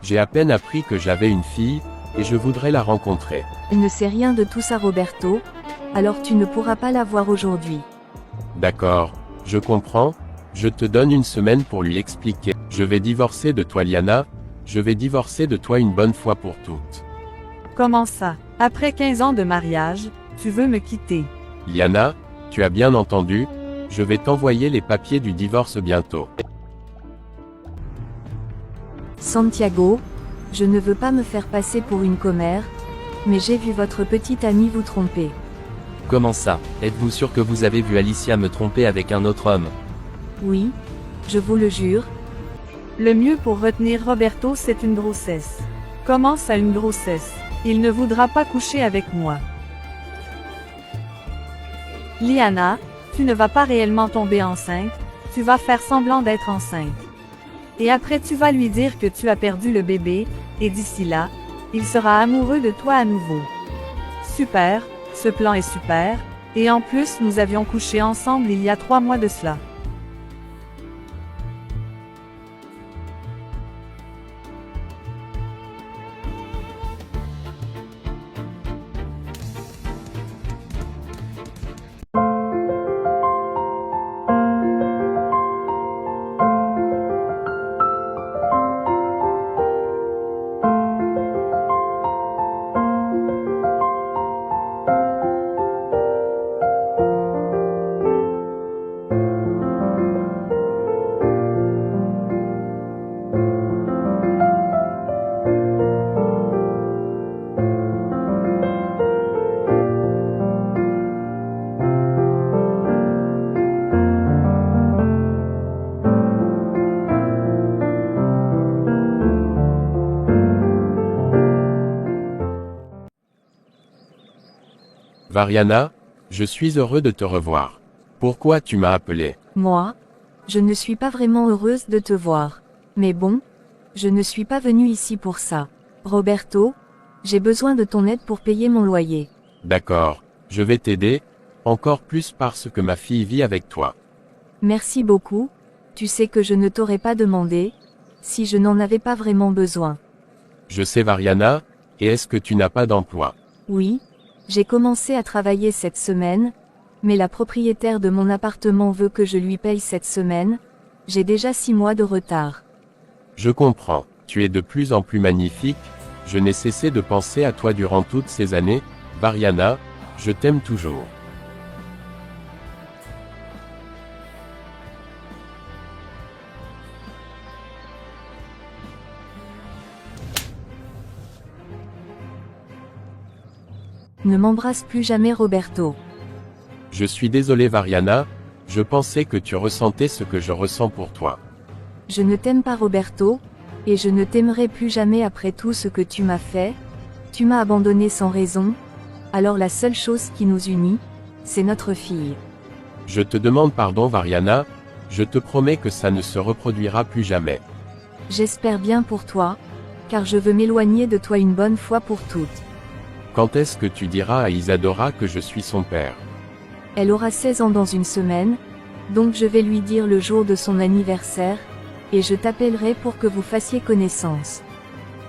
J'ai à peine appris que j'avais une fille, et je voudrais la rencontrer. Il ne sait rien de tout ça Roberto, alors tu ne pourras pas la voir aujourd'hui. D'accord, je comprends, je te donne une semaine pour lui expliquer. Je vais divorcer de toi Liana, je vais divorcer de toi une bonne fois pour toutes. Comment ça? Après 15 ans de mariage, tu veux me quitter? Liana, tu as bien entendu, je vais t'envoyer les papiers du divorce bientôt. Santiago, je ne veux pas me faire passer pour une commère, mais j'ai vu votre petite amie vous tromper. Comment ça? Êtes-vous sûr que vous avez vu Alicia me tromper avec un autre homme? Oui, je vous le jure. Le mieux pour retenir Roberto, c'est une grossesse. Comment ça une grossesse? Il ne voudra pas coucher avec moi. Liana, tu ne vas pas réellement tomber enceinte, tu vas faire semblant d'être enceinte. Et après tu vas lui dire que tu as perdu le bébé, et d'ici là, il sera amoureux de toi à nouveau. Super, ce plan est super, et en plus nous avions couché ensemble il y a 3 mois de cela. Variana, je suis heureux de te revoir. Pourquoi tu m'as appelé? Moi, je ne suis pas vraiment heureuse de te voir. Mais bon, je ne suis pas venue ici pour ça. Roberto, j'ai besoin de ton aide pour payer mon loyer. D'accord, je vais t'aider, encore plus parce que ma fille vit avec toi. Merci beaucoup, tu sais que je ne t'aurais pas demandé, si je n'en avais pas vraiment besoin. Je sais Variana, et est-ce que tu n'as pas d'emploi? Oui, j'ai commencé à travailler cette semaine, mais la propriétaire de mon appartement veut que je lui paye cette semaine, j'ai déjà 6 mois de retard. Je comprends, tu es de plus en plus magnifique, je n'ai cessé de penser à toi durant toutes ces années, Variana, je t'aime toujours. Ne m'embrasse plus jamais Roberto. Je suis désolé Variana, je pensais que tu ressentais ce que je ressens pour toi. Je ne t'aime pas Roberto, et je ne t'aimerai plus jamais après tout ce que tu m'as fait, tu m'as abandonné sans raison, alors la seule chose qui nous unit, c'est notre fille. Je te demande pardon Variana, je te promets que ça ne se reproduira plus jamais. J'espère bien pour toi, car je veux m'éloigner de toi une bonne fois pour toutes. Quand est-ce que tu diras à Isadora que je suis son père? Elle aura 16 ans dans une semaine, donc je vais lui dire le jour de son anniversaire, et je t'appellerai pour que vous fassiez connaissance.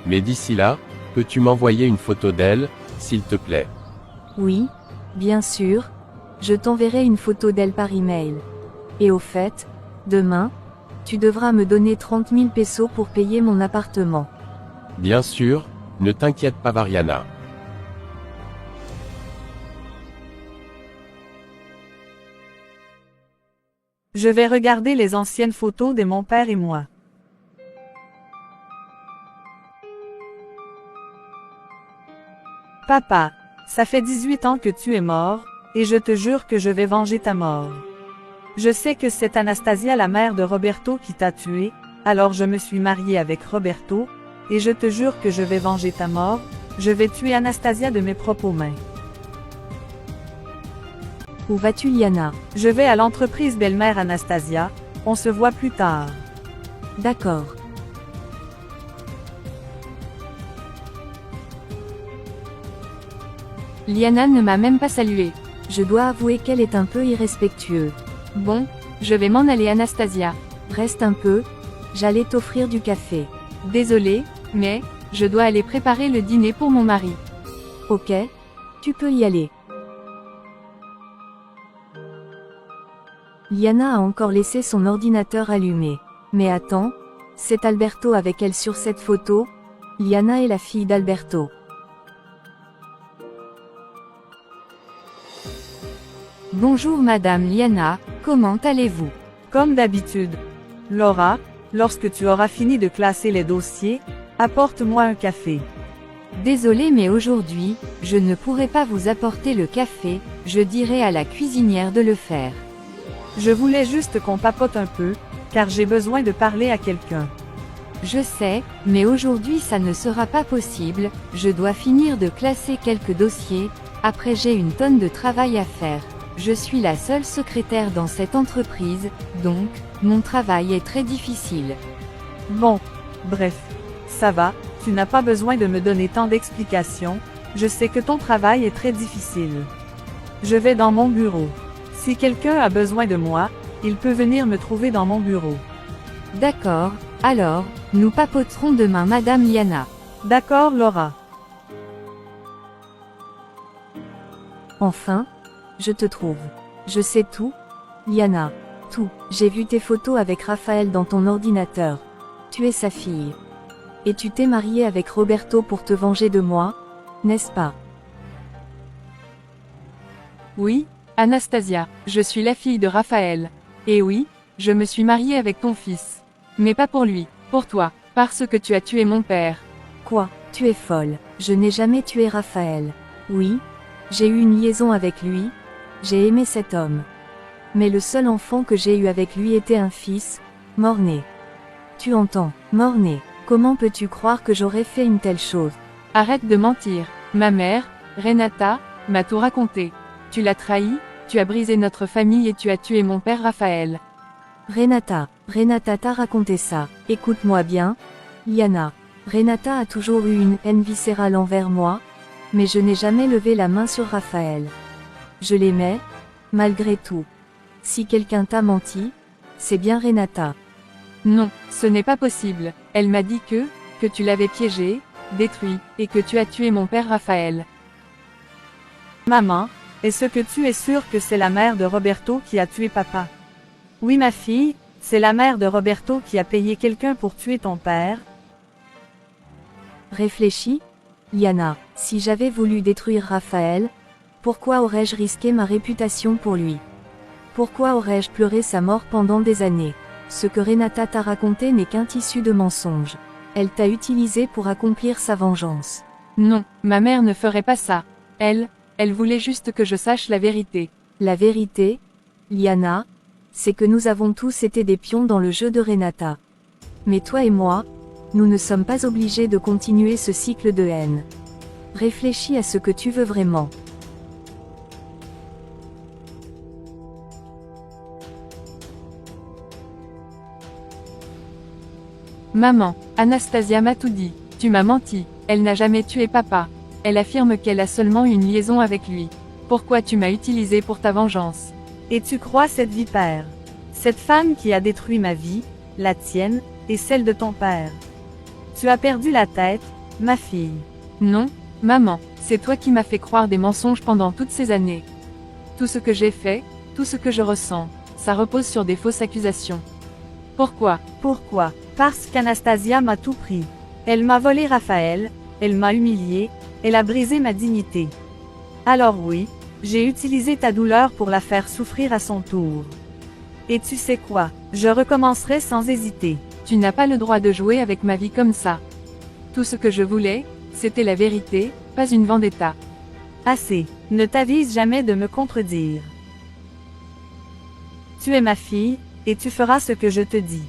Mais d'ici là, peux-tu m'envoyer une photo d'elle, s'il te plaît? Oui, bien sûr, je t'enverrai une photo d'elle par email. Et au fait, demain, tu devras me donner 30 000 pesos pour payer mon appartement. Bien sûr, ne t'inquiète pas Variana. Je vais regarder les anciennes photos de mon père et moi. Papa, ça fait 18 ans que tu es mort, et je te jure que je vais venger ta mort. Je sais que c'est Anastasia la mère de Roberto qui t'a tué, alors je me suis mariée avec Roberto, et je te jure que je vais venger ta mort, je vais tuer Anastasia de mes propres mains. Où vas-tu Liana? Je vais à l'entreprise belle-mère Anastasia, on se voit plus tard. D'accord. Liana ne m'a même pas salué. Je dois avouer qu'elle est un peu irrespectueuse. Bon, je vais m'en aller Anastasia. Reste un peu, j'allais t'offrir du café. Désolée, Mais, je dois aller préparer le dîner pour mon mari. Ok, tu peux y aller. Liana a encore laissé son ordinateur allumé. Mais attends, c'est Alberto avec elle sur cette photo. Liana est la fille d'Alberto. Bonjour Madame Liana, comment allez-vous? Comme d'habitude. Laura, lorsque tu auras fini de classer les dossiers, apporte-moi un café. Désolée mais aujourd'hui, je ne pourrai pas vous apporter le café, je dirai à la cuisinière de le faire. Je voulais juste qu'on papote un peu, car j'ai besoin de parler à quelqu'un. Je sais, mais aujourd'hui ça ne sera pas possible, je dois finir de classer quelques dossiers, après j'ai une tonne de travail à faire. Je suis la seule secrétaire dans cette entreprise, donc, mon travail est très difficile. Bon, bref, ça va, tu n'as pas besoin de me donner tant d'explications, je sais que ton travail est très difficile. Je vais dans mon bureau. Si quelqu'un a besoin de moi, il peut venir me trouver dans mon bureau. D'accord, alors, nous papoterons demain Madame Liana. D'accord Laura. Enfin, je te trouve. Je sais tout, Liana. Tout. J'ai vu tes photos avec Raphaël dans ton ordinateur. Tu es sa fille. Et tu t'es mariée avec Roberto pour te venger de moi, n'est-ce pas? Oui, Anastasia, je suis la fille de Raphaël. Et oui, je me suis mariée avec ton fils. Mais pas pour lui, pour toi, parce que tu as tué mon père. Quoi? Tu es folle. Je n'ai jamais tué Raphaël. Oui, j'ai eu une liaison avec lui. J'ai aimé cet homme. Mais le seul enfant que j'ai eu avec lui était un fils, mort-né. Tu entends, mort-né. Comment peux-tu croire que j'aurais fait une telle chose? Arrête de mentir. Ma mère, Renata, m'a tout raconté. Tu l'as trahi, tu as brisé notre famille et tu as tué mon père Raphaël. Renata t'a raconté ça. Écoute-moi bien, Liana. Renata a toujours eu une haine viscérale envers moi, mais je n'ai jamais levé la main sur Raphaël. Je l'aimais, malgré tout. Si quelqu'un t'a menti, c'est bien Renata. Non, ce n'est pas possible. Elle m'a dit que tu l'avais piégé, détruit, et que tu as tué mon père Raphaël. Maman, est-ce que tu es sûre que c'est la mère de Roberto qui a tué papa? Oui ma fille, c'est la mère de Roberto qui a payé quelqu'un pour tuer ton père. Réfléchis, Liana. Si j'avais voulu détruire Raphaël, pourquoi aurais-je risqué ma réputation pour lui? Pourquoi aurais-je pleuré sa mort pendant des années? Ce que Renata t'a raconté n'est qu'un tissu de mensonges. Elle t'a utilisé pour accomplir sa vengeance. Non, ma mère ne ferait pas ça. Elle voulait juste que je sache la vérité. La vérité, Liana, c'est que nous avons tous été des pions dans le jeu de Renata. Mais toi et moi, nous ne sommes pas obligés de continuer ce cycle de haine. Réfléchis à ce que tu veux vraiment. Maman, Anastasia m'a tout dit. Tu m'as menti. Elle n'a jamais tué papa. Elle affirme qu'elle a seulement eu une liaison avec lui. Pourquoi tu m'as utilisé pour ta vengeance? Et tu crois cette vipère? Cette femme qui a détruit ma vie, la tienne, et celle de ton père. Tu as perdu la tête, ma fille. Non, maman, c'est toi qui m'as fait croire des mensonges pendant toutes ces années. Tout ce que j'ai fait, tout ce que je ressens, ça repose sur des fausses accusations. Pourquoi? Pourquoi? Parce qu'Anastasia m'a tout pris. Elle m'a volé Raphaël, elle m'a humilié, elle a brisé ma dignité. Alors oui, j'ai utilisé ta douleur pour la faire souffrir à son tour. Et tu sais quoi? Je recommencerai sans hésiter. Tu n'as pas le droit de jouer avec ma vie comme ça. Tout ce que je voulais, c'était la vérité, pas une vendetta. Assez, ne t'avise jamais de me contredire. Tu es ma fille, et tu feras ce que je te dis.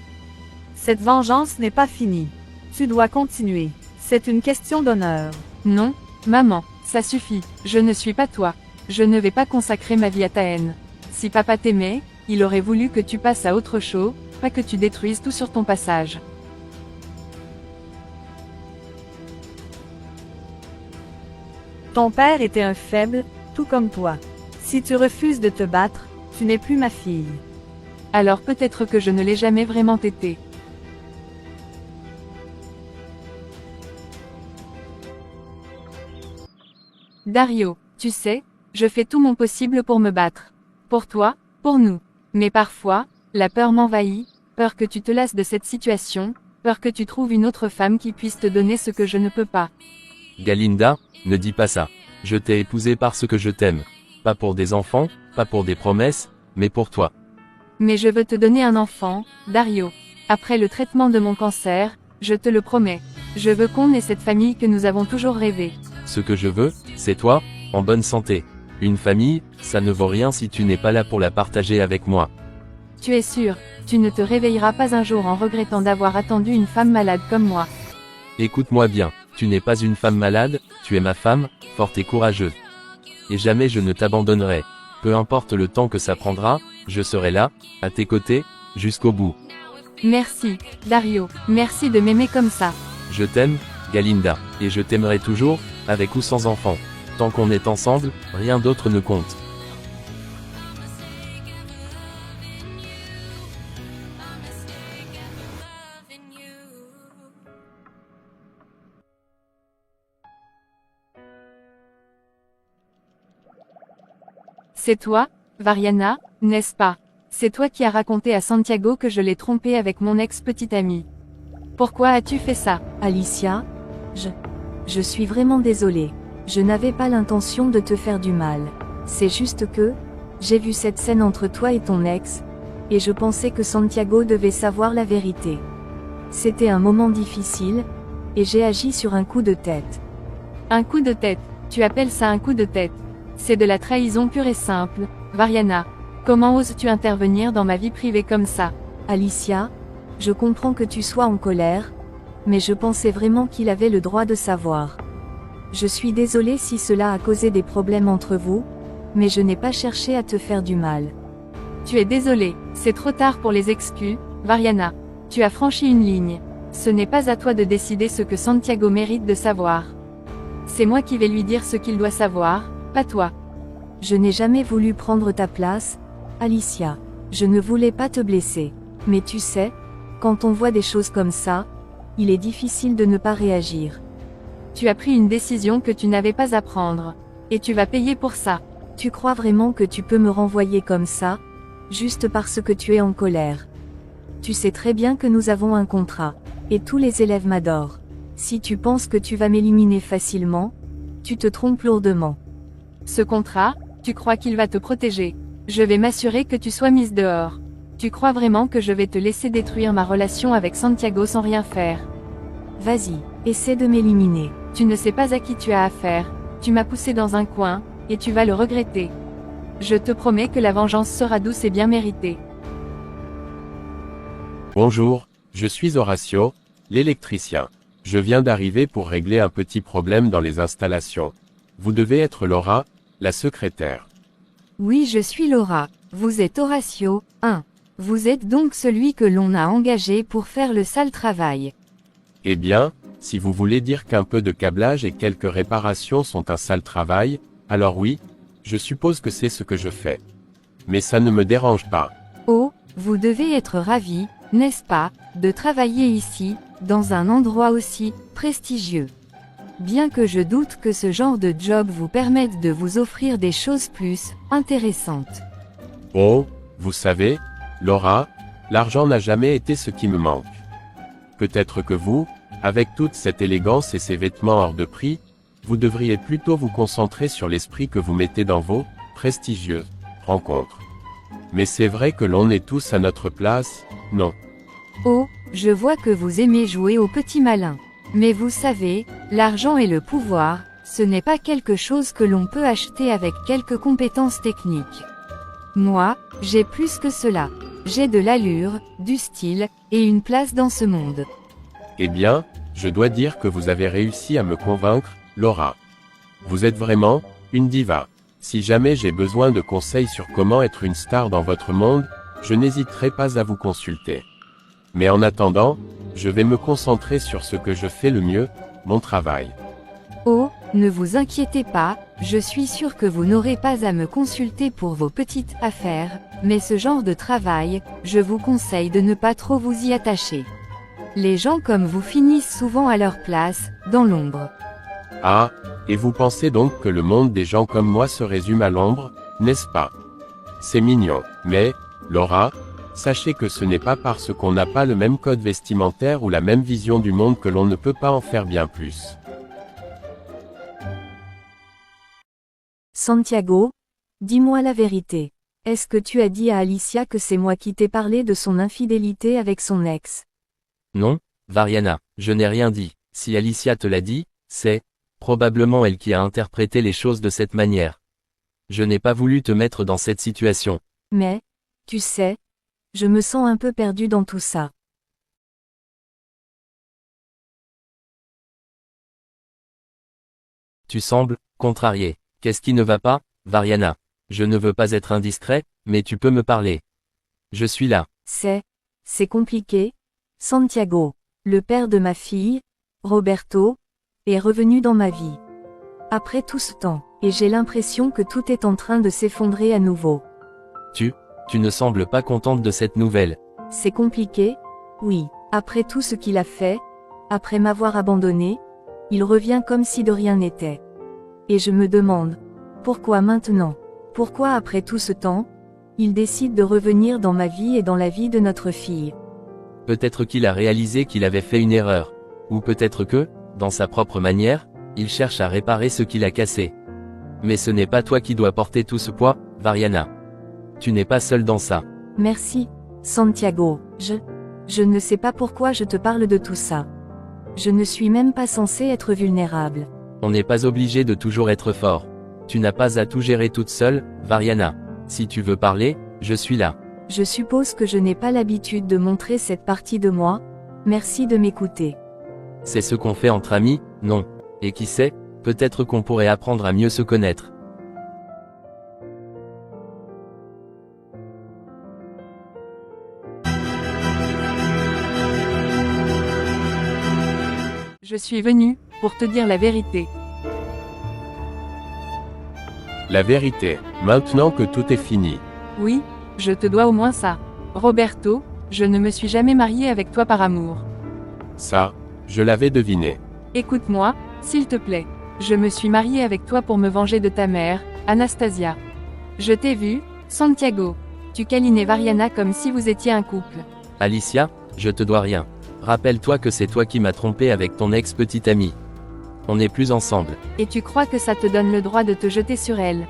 Cette vengeance n'est pas finie. Tu dois continuer. C'est une question d'honneur. Non, maman, ça suffit, je ne suis pas toi. Je ne vais pas consacrer ma vie à ta haine. Si papa t'aimait, il aurait voulu que tu passes à autre chose, pas que tu détruises tout sur ton passage. Ton père était un faible, tout comme toi. Si tu refuses de te battre, tu n'es plus ma fille. Alors peut-être que je ne l'ai jamais vraiment été. Dario, tu sais, je fais tout mon possible pour me battre. Pour toi, pour nous. Mais parfois, la peur m'envahit, peur que tu te lasses de cette situation, peur que tu trouves une autre femme qui puisse te donner ce que je ne peux pas. Galinda, ne dis pas ça. Je t'ai épousé parce que je t'aime. Pas pour des enfants, pas pour des promesses, mais pour toi. Mais je veux te donner un enfant, Dario. Après le traitement de mon cancer, je te le promets. Je veux qu'on ait cette famille que nous avons toujours rêvé. Ce que je veux, c'est toi, en bonne santé. Une famille, ça ne vaut rien si tu n'es pas là pour la partager avec moi. Tu es sûr, tu ne te réveilleras pas un jour en regrettant d'avoir attendu une femme malade comme moi. Écoute-moi bien, tu n'es pas une femme malade, tu es ma femme, forte et courageuse. Et jamais je ne t'abandonnerai. Peu importe le temps que ça prendra, je serai là, à tes côtés, jusqu'au bout. Merci, Dario, merci de m'aimer comme ça. Je t'aime, Galinda, et je t'aimerai toujours, avec ou sans enfant. Tant qu'on est ensemble, rien d'autre ne compte. C'est toi, Variana, n'est-ce pas? C'est toi qui as raconté à Santiago que je l'ai trompé avec mon ex-petite amie. Pourquoi as-tu fait ça? Alicia, je suis vraiment désolée. Je n'avais pas l'intention de te faire du mal. C'est juste que, j'ai vu cette scène entre toi et ton ex, et je pensais que Santiago devait savoir la vérité. C'était un moment difficile, et j'ai agi sur un coup de tête. Un coup de tête, tu appelles ça un coup de tête? C'est de la trahison pure et simple, Variana. Comment oses-tu intervenir dans ma vie privée comme ça? Alicia, je comprends que tu sois en colère, mais je pensais vraiment qu'il avait le droit de savoir. Je suis désolée si cela a causé des problèmes entre vous, mais je n'ai pas cherché à te faire du mal. Tu es désolée, c'est trop tard pour les excuses, Variana. Tu as franchi une ligne. Ce n'est pas à toi de décider ce que Santiago mérite de savoir. C'est moi qui vais lui dire ce qu'il doit savoir, pas toi. Je n'ai jamais voulu prendre ta place, Alicia. Je ne voulais pas te blesser. Mais tu sais, quand on voit des choses comme ça, il est difficile de ne pas réagir. Tu as pris une décision que tu n'avais pas à prendre. Et tu vas payer pour ça. Tu crois vraiment que tu peux me renvoyer comme ça, juste parce que tu es en colère? Tu sais très bien que nous avons un contrat. Et tous les élèves m'adorent. Si tu penses que tu vas m'éliminer facilement, tu te trompes lourdement. Ce contrat, tu crois qu'il va te protéger? Je vais m'assurer que tu sois mise dehors. Tu crois vraiment que je vais te laisser détruire ma relation avec Santiago sans rien faire? Vas-y, essaie de m'éliminer. Tu ne sais pas à qui tu as affaire, tu m'as poussé dans un coin, et tu vas le regretter. Je te promets que la vengeance sera douce et bien méritée. Bonjour, je suis Horacio, l'électricien. Je viens d'arriver pour régler un petit problème dans les installations. Vous devez être Laura, la secrétaire. Oui, je suis Laura. Vous êtes Horacio, 1. Vous êtes donc celui que l'on a engagé pour faire le sale travail. Eh bien, si vous voulez dire qu'un peu de câblage et quelques réparations sont un sale travail, alors oui, je suppose que c'est ce que je fais. Mais ça ne me dérange pas. Oh, vous devez être ravi, n'est-ce pas, de travailler ici, dans un endroit aussi prestigieux. Bien que je doute que ce genre de job vous permette de vous offrir des choses plus intéressantes. Oh, vous savez, Laura, l'argent n'a jamais été ce qui me manque. Peut-être que vous, avec toute cette élégance et ces vêtements hors de prix, vous devriez plutôt vous concentrer sur l'esprit que vous mettez dans vos prestigieuses rencontres. Mais c'est vrai que l'on est tous à notre place, non? Oh, je vois que vous aimez jouer au petit malin. Mais vous savez, l'argent et le pouvoir, ce n'est pas quelque chose que l'on peut acheter avec quelques compétences techniques. Moi, j'ai plus que cela. J'ai de l'allure, du style, et une place dans ce monde. Eh bien, je dois dire que vous avez réussi à me convaincre, Laura. Vous êtes vraiment une diva. Si jamais j'ai besoin de conseils sur comment être une star dans votre monde, je n'hésiterai pas à vous consulter. Mais en attendant, je vais me concentrer sur ce que je fais le mieux, mon travail. Oh, ne vous inquiétez pas, je suis sûr que vous n'aurez pas à me consulter pour vos petites affaires, mais ce genre de travail, je vous conseille de ne pas trop vous y attacher. Les gens comme vous finissent souvent à leur place, dans l'ombre. Ah, Et vous pensez donc que le monde des gens comme moi se résume à l'ombre, n'est-ce pas? C'est mignon, mais, Laura, sachez que ce n'est pas parce qu'on n'a pas le même code vestimentaire ou la même vision du monde que l'on ne peut pas en faire bien plus. Santiago, dis-moi la vérité. Est-ce que tu as dit à Alicia que c'est moi qui t'ai parlé de son infidélité avec son ex? Non, Variana, je n'ai rien dit. Si Alicia te l'a dit, c'est probablement elle qui a interprété les choses de cette manière. Je n'ai pas voulu te mettre dans cette situation. Mais, tu sais, je me sens un peu perdue dans tout ça. Tu sembles contrarié. Qu'est-ce qui ne va pas, Variana? Je ne veux pas être indiscret, mais tu peux me parler. Je suis là. C'est compliqué. Santiago, le père de ma fille, Roberto, est revenu dans ma vie. Après tout ce temps, et j'ai l'impression que tout est en train de s'effondrer à nouveau. Tu ne sembles pas contente de cette nouvelle. C'est compliqué? Oui. Après tout ce qu'il a fait, après m'avoir abandonné, il revient comme si de rien n'était. Et je me demande, pourquoi maintenant? Pourquoi après tout ce temps, il décide de revenir dans ma vie et dans la vie de notre fille? Peut-être qu'il a réalisé qu'il avait fait une erreur. Ou peut-être que, dans sa propre manière, il cherche à réparer ce qu'il a cassé. Mais ce n'est pas toi qui dois porter tout ce poids, Variana. Tu n'es pas seul dans ça. Merci, Santiago. Je ne sais pas pourquoi je te parle de tout ça. Je ne suis même pas censée être vulnérable. On n'est pas obligé de toujours être fort. Tu n'as pas à tout gérer toute seule, Variana. Si tu veux parler, je suis là. Je suppose que je n'ai pas l'habitude de montrer cette partie de moi. Merci de m'écouter. C'est ce qu'on fait entre amis, non? Et qui sait, peut-être qu'on pourrait apprendre à mieux se connaître. Je suis venue pour te dire la vérité. La vérité, maintenant que tout est fini. Oui, je te dois au moins ça. Roberto, je ne me suis jamais mariée avec toi par amour. Ça, je l'avais deviné. Écoute-moi, s'il te plaît. Je me suis mariée avec toi pour me venger de ta mère, Anastasia. Je t'ai vu, Santiago. Tu câlinais Variana comme si vous étiez un couple. Alicia, je te dois rien. Rappelle-toi que c'est toi qui m'as trompé avec ton ex-petite amie. On n'est plus ensemble. Et tu crois que ça te donne le droit de te jeter sur elle?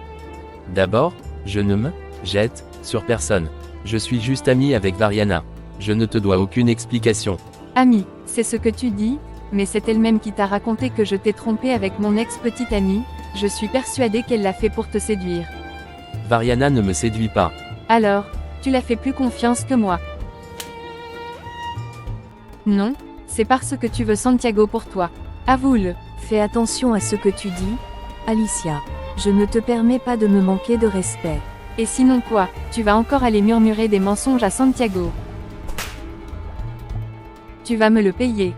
D'abord, je ne me jette sur personne. Je suis juste ami avec Variana. Je ne te dois aucune explication. Ami, c'est ce que tu dis, mais c'est elle-même qui t'a raconté que je t'ai trompé avec mon ex-petite amie. Je suis persuadée qu'elle l'a fait pour te séduire. Variana ne me séduit pas. Alors, tu la fais plus confiance que moi. Non, c'est parce que tu veux Santiago pour toi. Avoue-le. Fais attention à ce que tu dis, Alicia. Je ne te permets pas de me manquer de respect. Et sinon quoi, tu vas encore aller murmurer des mensonges à Santiago. Tu vas me le payer.